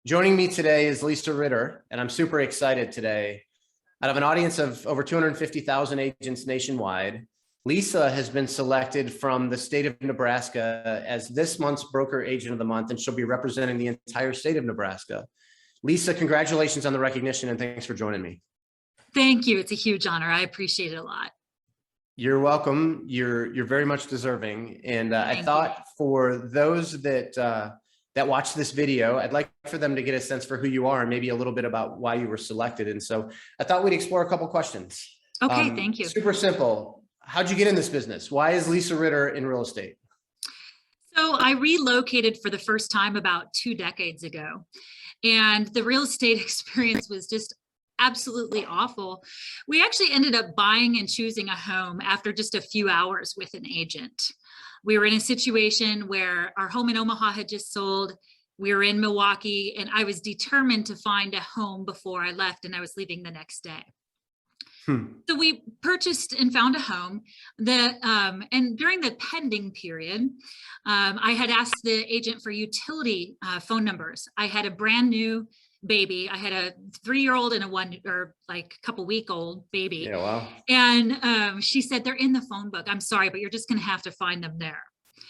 Joining me today is Lisa Ritter, and I'm super excited today. Out of an audience of over 250,000 agents nationwide, Lisa has been selected from the state of Nebraska as this month's Broker Agent of the Month, and she'll be representing the entire state of Nebraska. Lisa, congratulations on the recognition, and thanks for joining me. Thank you. It's a huge honor. I appreciate it a lot. You're welcome. You're very much deserving. And I thought for those that watch this video, I'd like for them to get a sense for who you are and maybe a little bit about why you were selected. And so I thought we'd explore a couple questions. Okay, thank you. Super simple. How'd you get in this business? Why is Lisa Ritter in real estate? So I relocated for the first time about 2 decades ago. And the real estate experience was just absolutely awful. We actually ended up buying and choosing a home after just a few hours with an agent. We were in a situation where our home in Omaha had just sold. We were in Milwaukee, and I was determined to find a home before I left, and I was leaving the next day. So we purchased and found a home and during the pending period, I had asked the agent for utility phone numbers. I had a brand new baby. I had a 3-year-old and a couple-week-old baby. Yeah, wow. And she said, they're in the phone book. I'm sorry, but you're just going to have to find them there.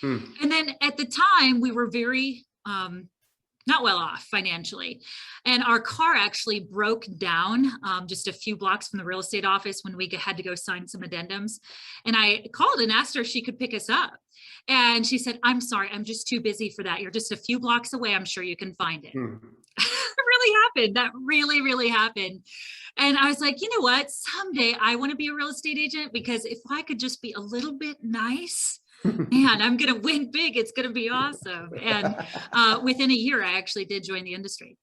And then at the time, we were very not well off financially. And our car actually broke down just a few blocks from the real estate office when we had to go sign some addendums. And I called and asked her if she could pick us up. And she said, I'm sorry, I'm just too busy for that. You're just a few blocks away. I'm sure you can find it. It really happened. That really happened. And I was like, you know what? Someday I want to be a real estate agent, because if I could just be a little bit nice, man, I'm going to win big. It's going to be awesome. And within a year, I actually did join the industry.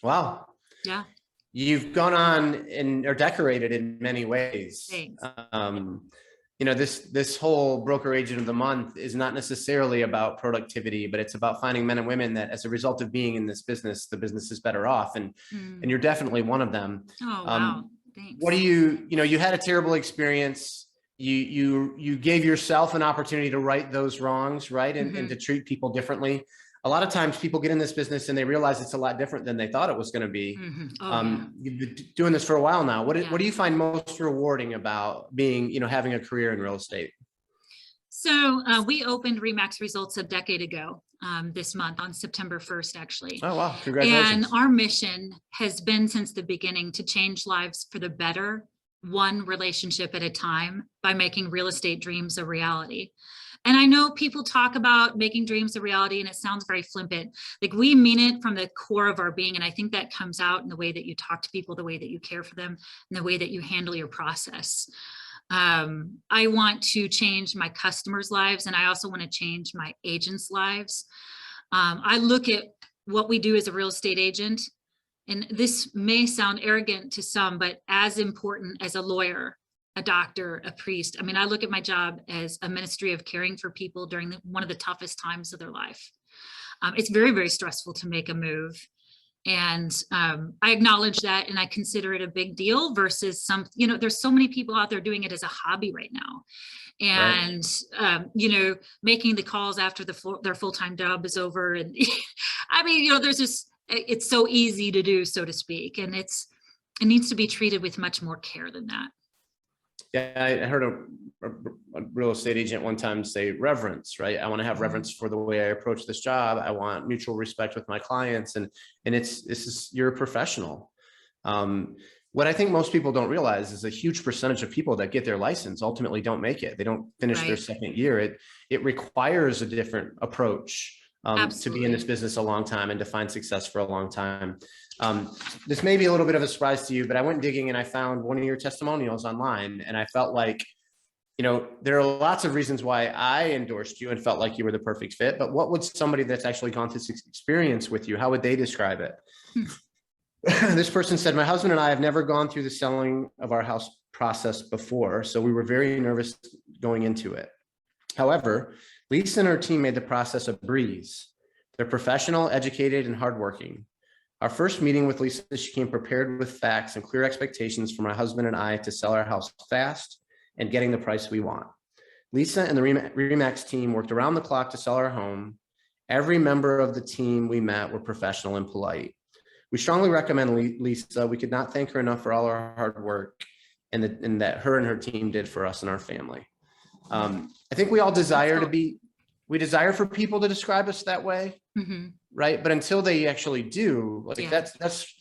Wow. Yeah. You've gone on and are decorated in many ways. Thanks. You know, this whole Broker Agent of the Month is not necessarily about productivity, but it's about finding men and women that, as a result of being in this business, the business is better off. And you're definitely one of them. Oh, wow. Thanks. What do you had a terrible experience. You gave yourself an opportunity to right those wrongs, right? And to treat people differently. A lot of times people get in this business and they realize it's a lot different than they thought it was going to be. You've been doing this for a while now. What do you find most rewarding about being, having a career in real estate? So we opened RE/MAX Results a decade ago this month on September 1st, actually. Oh, wow. Congratulations. And our mission has been since the beginning to change lives for the better, one relationship at a time, by making real estate dreams a reality. And I know people talk about making dreams a reality, and it sounds very flippant. Like, we mean it from the core of our being. And I think that comes out in the way that you talk to people, the way that you care for them, and the way that you handle your process. I want to change my customers' lives, and I also want to change my agents' lives. I look at what we do as a real estate agent, and this may sound arrogant to some, but as important as a lawyer, a doctor, a priest. I mean, I look at my job as a ministry of caring for people during one of the toughest times of their life. It's very stressful to make a move. And I acknowledge that, and I consider it a big deal versus there's so many people out there doing it as a hobby right now. And, making the calls after their full-time job is over. And I mean, there's just, it's so easy to do, so to speak. And it needs to be treated with much more care than that. Yeah, I heard a real estate agent one time say reverence, right? I want to have reverence for the way I approach this job. I want mutual respect with my clients. And you're a professional. What I think most people don't realize is a huge percentage of people that get their license ultimately don't make it. They don't finish their second year. It requires a different approach to be in this business a long time and to find success for a long time. This may be a little bit of a surprise to you, but I went digging and I found one of your testimonials online, and I felt like, there are lots of reasons why I endorsed you and felt like you were the perfect fit, but what would somebody that's actually gone through this experience with you, how would they describe it? This person said, my husband and I have never gone through the selling of our house process before, so we were very nervous going into it. However, Lisa and her team made the process a breeze. They're professional, educated, and hardworking. Our first meeting with Lisa, she came prepared with facts and clear expectations for my husband and I to sell our house fast and getting the price we want. Lisa and the RE/MAX team worked around the clock to sell our home. Every member of the team we met were professional and polite. we strongly recommend Lisa. We could not thank her enough for all her hard work and that her and her team did for us and our family. I think we all desire we desire for people to describe us that way, right? But until they actually do, like that's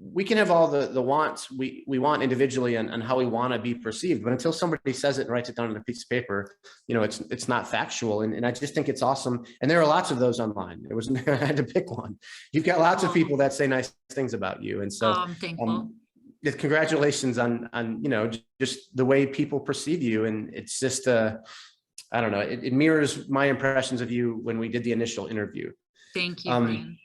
we can have all the wants we want individually and how we want to be perceived, but until somebody says it and writes it down on a piece of paper, you know, it's not factual. And I just think it's awesome. And there are lots of those online. It was I had to pick one. You've got lots of people that say nice things about you, and so I'm thankful. Congratulations on you know, just the way people perceive you. And it's just I don't know, it mirrors my impressions of you when we did the initial interview. Thank you, Brian.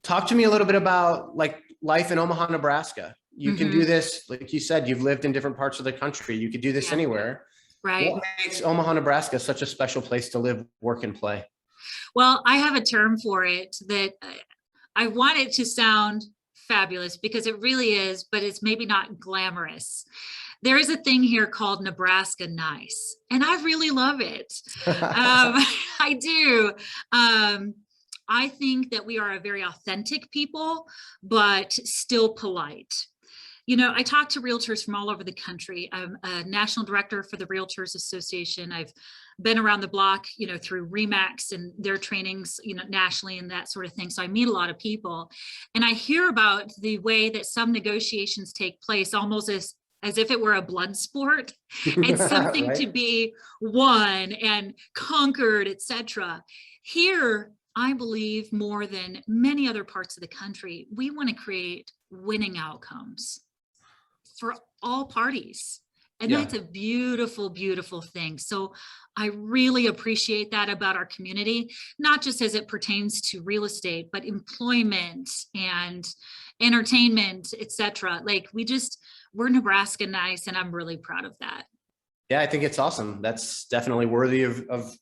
Talk to me a little bit about like life in Omaha, Nebraska. You can do this, like you said, you've lived in different parts of the country. You could do this anywhere. Right. What makes Omaha, Nebraska such a special place to live, work, and play? Well, I have a term for it that I want it to sound fabulous because it really is, but it's maybe not glamorous. There is a thing here called Nebraska nice, and I really love it. I do. I think that we are a very authentic people, but still polite. You know, I talk to realtors from all over the country. I'm a national director for the Realtors Association. I've been around the block, you know, through RE/MAX and their trainings, you know, nationally and that sort of thing. So I meet a lot of people, and I hear about the way that some negotiations take place almost as if it were a blood sport and something to be won and conquered, etc. Here, I believe more than many other parts of the country, we want to create winning outcomes for all parties. And that's a beautiful, beautiful thing. So I really appreciate that about our community, not just as it pertains to real estate, but employment and entertainment, etc. Like we're Nebraska nice, and I'm really proud of that. Yeah, I think it's awesome. That's definitely worthy of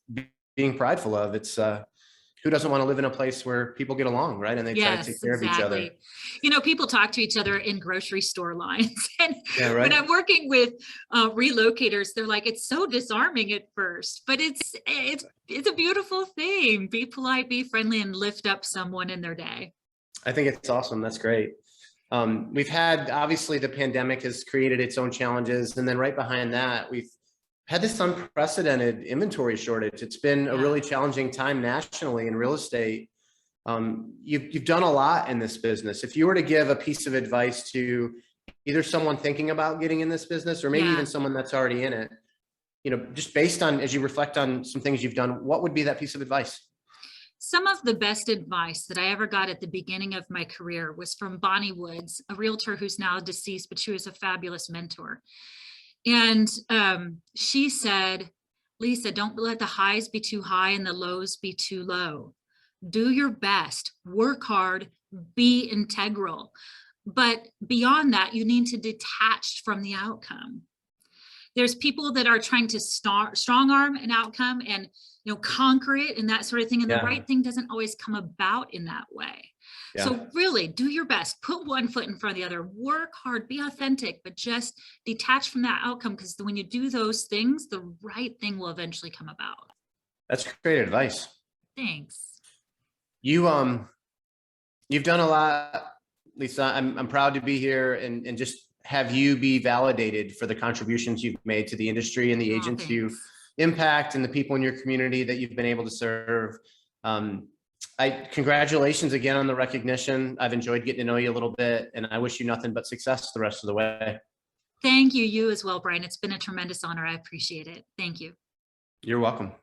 being prideful of. It's who doesn't want to live in a place where people get along, right? And they try to take care of each other. You know, people talk to each other in grocery store lines. And right. When I'm working with relocators, they're like, it's so disarming at first, but it's a beautiful thing. Be polite, be friendly, and lift up someone in their day. I think it's awesome. That's great. We've had, obviously the pandemic has created its own challenges. And then right behind that, we've had this unprecedented inventory shortage. It's been a really challenging time nationally in real estate. You've done a lot in this business. If you were to give a piece of advice to either someone thinking about getting in this business or maybe even someone that's already in it, you know, just based on, as you reflect on some things you've done, what would be that piece of advice? Some of the best advice that I ever got at the beginning of my career was from Bonnie Woods, a realtor who's now deceased, but she was a fabulous mentor. And she said, Lisa, don't let the highs be too high and the lows be too low. Do your best, work hard, be integral. But beyond that, you need to detach from the outcome. There's people that are trying to strong arm an outcome and, you know, conquer it and that sort of thing. And the right thing doesn't always come about in that way. So really do your best, put one foot in front of the other, work hard, be authentic, but just detach from that outcome. Because when you do those things, the right thing will eventually come about. That's great advice. Thanks. You've done a lot, Lisa. I'm proud to be here and just have you be validated for the contributions you've made to the industry and the agents you impact and the people in your community that you've been able to serve. Congratulations again on the recognition. I've enjoyed getting to know you a little bit, and I wish you nothing but success the rest of the way. Thank you. You as well, Brian. It's been a tremendous honor. I appreciate it. Thank you. You're welcome.